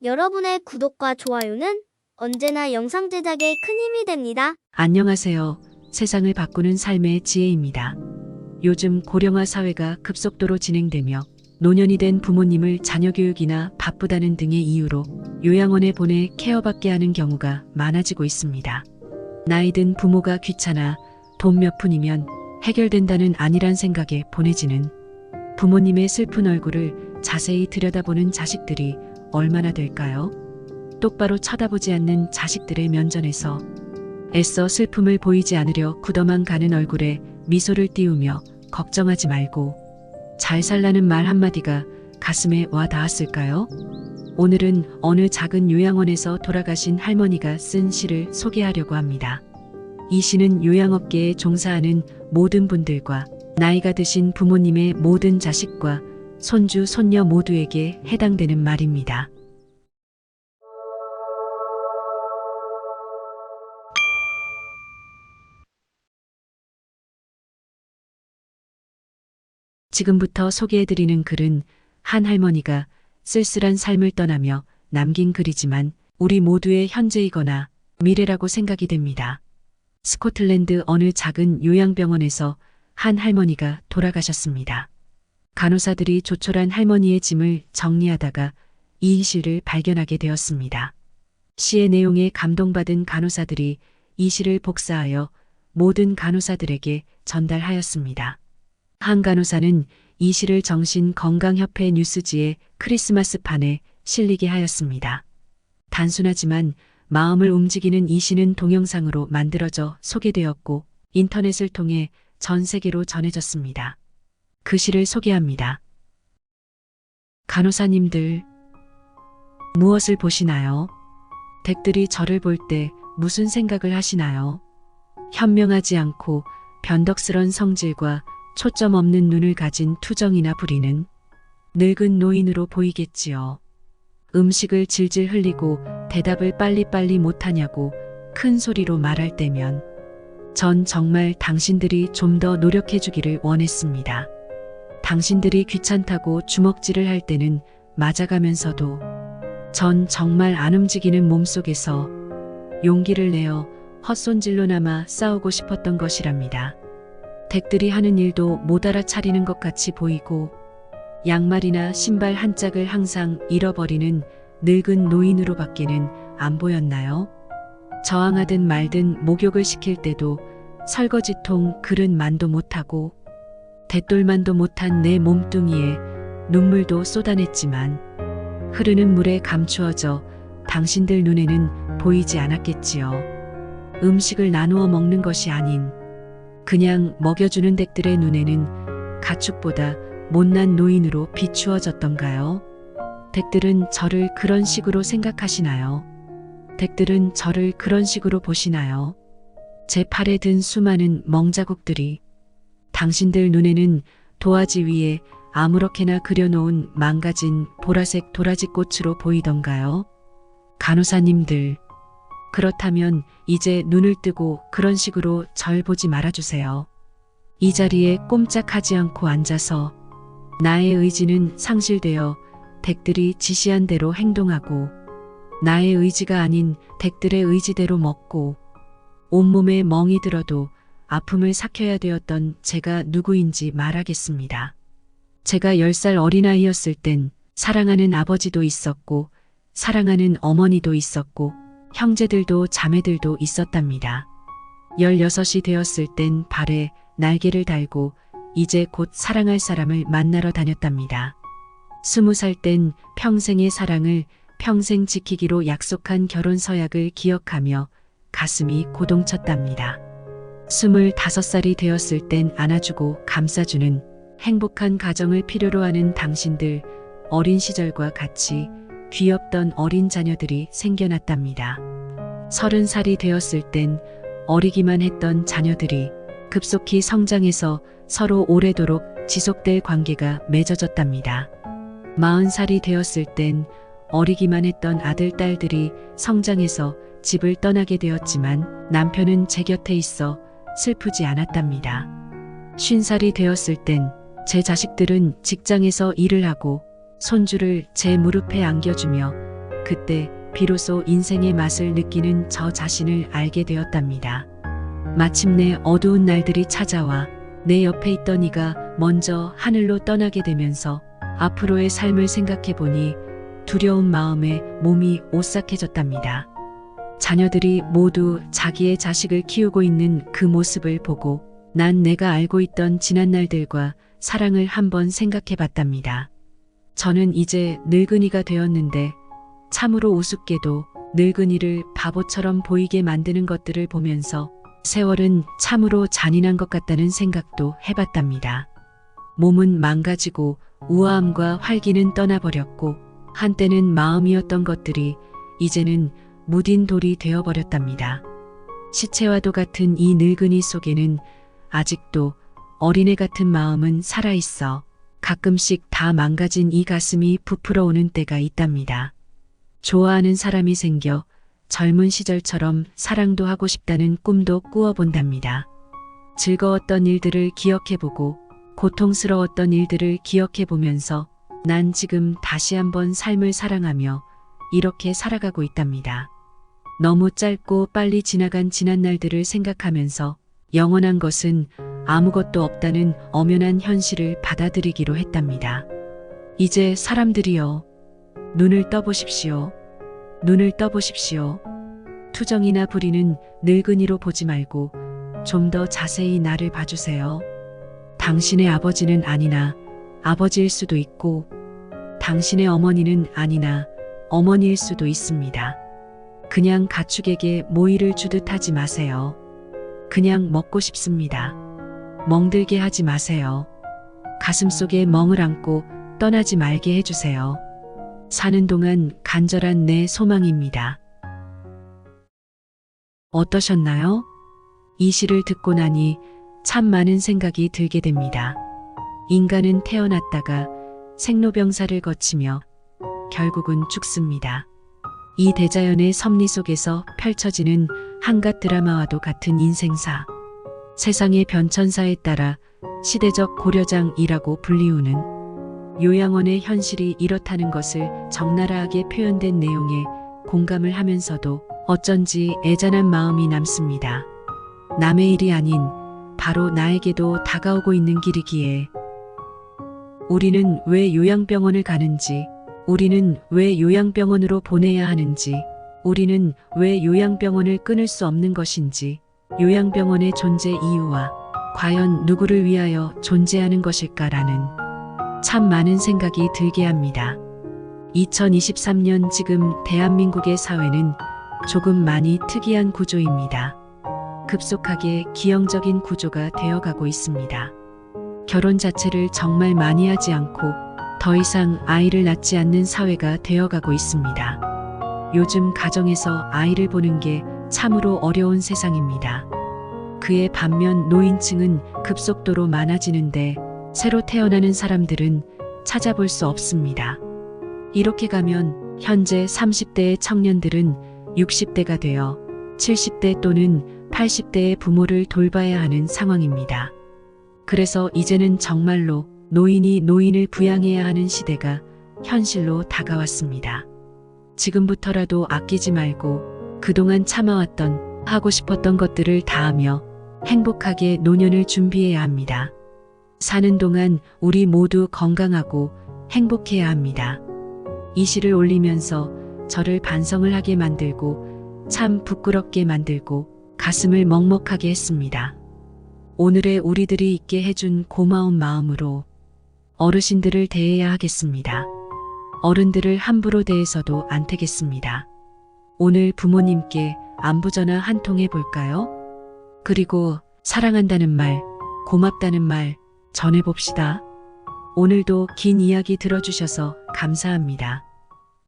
여러분의 구독과 좋아요는 언제나 영상 제작에 큰 힘이 됩니다. 안녕하세요. 세상을 바꾸는 삶의 지혜입니다. 요즘 고령화 사회가 급속도로 진행되며 노년이 된 부모님을 자녀 교육이나 바쁘다는 등의 이유로 요양원에 보내 케어받게 하는 경우가 많아지고 있습니다. 나이 든 부모가 귀찮아 돈 몇 푼이면 해결된다는 아니란 생각에 보내지는 부모님의 슬픈 얼굴을 자세히 들여다보는 자식들이 얼마나 될까요? 똑바로 쳐다보지 않는 자식들의 면전에서 애써 슬픔을 보이지 않으려 굳어만 가는 얼굴에 미소를 띄우며 걱정하지 말고 잘 살라는 말 한마디가 가슴에 와 닿았을까요? 오늘은 어느 작은 요양원에서 돌아가신 할머니가 쓴 시를 소개하려고 합니다. 이 시는 요양업계에 종사하는 모든 분들과 나이가 드신 부모님의 모든 자식과 손주, 손녀 모두에게 해당되는 말입니다. 지금부터 소개해드리는 글은 한 할머니가 쓸쓸한 삶을 떠나며 남긴 글이지만 우리 모두의 현재이거나 미래라고 생각이 됩니다. 스코틀랜드 어느 작은 요양병원에서 한 할머니가 돌아가셨습니다. 간호사들이 조촐한 할머니의 짐을 정리하다가 이 시를 발견하게 되었습니다. 시의 내용에 감동받은 간호사들이 이 시를 복사하여 모든 간호사들에게 전달하였습니다. 한 간호사는 이 시를 정신건강협회 뉴스지의 크리스마스판에 실리게 하였습니다. 단순하지만 마음을 움직이는 이 시는 동영상으로 만들어져 소개되었고 인터넷을 통해 전 세계로 전해졌습니다. 그 시를 소개합니다. 간호사님들, 무엇을 보시나요? 댁들이 저를 볼 때 무슨 생각을 하시나요? 현명하지 않고 변덕스런 성질과 초점 없는 눈을 가진 투정이나 부리는 늙은 노인으로 보이겠지요. 음식을 질질 흘리고 대답을 빨리빨리 못하냐고 큰 소리로 말할 때면 전 정말 당신들이 좀 더 노력해 주기를 원했습니다. 당신들이 귀찮다고 주먹질을 할 때는 맞아가면서도 전 정말 안 움직이는 몸속에서 용기를 내어 헛손질로나마 싸우고 싶었던 것이랍니다. 댁들이 하는 일도 못 알아차리는 것 같이 보이고 양말이나 신발 한 짝을 항상 잃어버리는 늙은 노인으로밖에는 안 보였나요? 저항하든 말든 목욕을 시킬 때도 설거지통 그릇만도 못하고 대돌만도 못한 내 몸뚱이에 눈물도 쏟아냈지만 흐르는 물에 감추어져 당신들 눈에는 보이지 않았겠지요. 음식을 나누어 먹는 것이 아닌 그냥 먹여주는 댁들의 눈에는 가축보다 못난 노인으로 비추어졌던가요? 댁들은 저를 그런 식으로 생각하시나요? 댁들은 저를 그런 식으로 보시나요? 제 팔에 든 수많은 멍자국들이 당신들 눈에는 도화지 위에 아무렇게나 그려놓은 망가진 보라색 도라지꽃으로 보이던가요? 간호사님들, 그렇다면 이제 눈을 뜨고 그런 식으로 절 보지 말아주세요. 이 자리에 꼼짝하지 않고 앉아서 나의 의지는 상실되어 댁들이 지시한 대로 행동하고 나의 의지가 아닌 댁들의 의지대로 먹고 온몸에 멍이 들어도 아픔을 삭혀야 되었던 제가 누구인지 말하겠습니다. 제가 10살 어린아이였을 땐 사랑하는 아버지도 있었고 사랑하는 어머니도 있었고 형제들도 자매들도 있었답니다. 16이 되었을 땐 발에 날개를 달고 이제 곧 사랑할 사람을 만나러 다녔답니다. 20살 땐 평생의 사랑을 평생 지키기로 약속한 결혼 서약을 기억하며 가슴이 고동쳤답니다. 25살이 되었을 땐 안아주고 감싸주는 행복한 가정을 필요로 하는 당신들 어린 시절과 같이 귀엽던 어린 자녀들이 생겨났답니다. 30살이 되었을 땐 어리기만 했던 자녀들이 급속히 성장해서 서로 오래도록 지속될 관계가 맺어졌답니다. 40살이 되었을 땐 어리기만 했던 아들, 딸들이 성장해서 집을 떠나게 되었지만 남편은 제 곁에 있어 슬프지 않았답니다. 50살이 되었을 땐 제 자식들은 직장에서 일을 하고 손주를 제 무릎에 안겨주며 그때 비로소 인생의 맛을 느끼는 저 자신을 알게 되었답니다. 마침내 어두운 날들이 찾아와 내 옆에 있던 이가 먼저 하늘로 떠나게 되면서 앞으로의 삶을 생각해 보니 두려운 마음에 몸이 오싹해졌답니다. 자녀들이 모두 자기의 자식을 키우고 있는 그 모습을 보고 난 내가 알고 있던 지난 날들과 사랑을 한번 생각해 봤답니다. 저는 이제 늙은이가 되었는데 참으로 우습게도 늙은이를 바보처럼 보이게 만드는 것들을 보면서 세월은 참으로 잔인한 것 같다는 생각도 해봤답니다. 몸은 망가지고 우아함과 활기는 떠나버렸고 한때는 마음이었던 것들이 이제는 무딘 돌이 되어버렸답니다. 시체와도 같은 이 늙은이 속에는 아직도 어린애 같은 마음은 살아있어 가끔씩 다 망가진 이 가슴이 부풀어 오는 때가 있답니다. 좋아하는 사람이 생겨 젊은 시절처럼 사랑도 하고 싶다는 꿈도 꾸어본답니다. 즐거웠던 일들을 기억해보고 고통스러웠던 일들을 기억해보면서 난 지금 다시 한번 삶을 사랑하며 이렇게 살아가고 있답니다. 너무 짧고 빨리 지나간 지난 날들을 생각하면서 영원한 것은 아무것도 없다는 엄연한 현실을 받아들이기로 했답니다. 이제 사람들이여, 눈을 떠보십시오. 눈을 떠보십시오. 투정이나 부리는 늙은이로 보지 말고 좀 더 자세히 나를 봐주세요. 당신의 아버지는 아니나 아버지일 수도 있고 당신의 어머니는 아니나 어머니일 수도 있습니다. 그냥 가축에게 모이를 주듯 하지 마세요. 그냥 먹고 싶습니다. 멍들게 하지 마세요. 가슴속에 멍을 안고 떠나지 말게 해주세요. 사는 동안 간절한 내 소망입니다. 어떠셨나요? 이 시를 듣고 나니 참 많은 생각이 들게 됩니다. 인간은 태어났다가 생로병사를 거치며 결국은 죽습니다. 이 대자연의 섭리 속에서 펼쳐지는 한갓 드라마와도 같은 인생사. 세상의 변천사에 따라 시대적 고려장이라고 불리우는 요양원의 현실이 이렇다는 것을 적나라하게 표현된 내용에 공감을 하면서도 어쩐지 애잔한 마음이 남습니다. 남의 일이 아닌 바로 나에게도 다가오고 있는 길이기에 우리는 왜 요양병원을 가는지, 우리는 왜 요양병원으로 보내야 하는지, 우리는 왜 요양병원을 끊을 수 없는 것인지, 요양병원의 존재 이유와 과연 누구를 위하여 존재하는 것일까라는 참 많은 생각이 들게 합니다. 2023년 지금 대한민국의 사회는 조금 많이 특이한 구조입니다. 급속하게 기형적인 구조가 되어가고 있습니다. 결혼 자체를 정말 많이 하지 않고 더 이상 아이를 낳지 않는 사회가 되어가고 있습니다. 요즘 가정에서 아이를 보는 게 참으로 어려운 세상입니다. 그에 반면 노인층은 급속도로 많아지는데 새로 태어나는 사람들은 찾아볼 수 없습니다. 이렇게 가면 현재 30대의 청년들은 60대가 되어 70대 또는 80대의 부모를 돌봐야 하는 상황입니다. 그래서 이제는 정말로 노인이 노인을 부양해야 하는 시대가 현실로 다가왔습니다. 지금부터라도 아끼지 말고 그동안 참아왔던 하고 싶었던 것들을 다하며 행복하게 노년을 준비해야 합니다. 사는 동안 우리 모두 건강하고 행복해야 합니다. 이 시를 올리면서 저를 반성을 하게 만들고 참 부끄럽게 만들고 가슴을 먹먹하게 했습니다. 오늘의 우리들이 있게 해준 고마운 마음으로 어르신들을 대해야 하겠습니다. 어른들을 함부로 대해서도 안 되겠습니다. 오늘 부모님께 안부전화 한 통 해볼까요? 그리고 사랑한다는 말, 고맙다는 말 전해봅시다. 오늘도 긴 이야기 들어주셔서 감사합니다.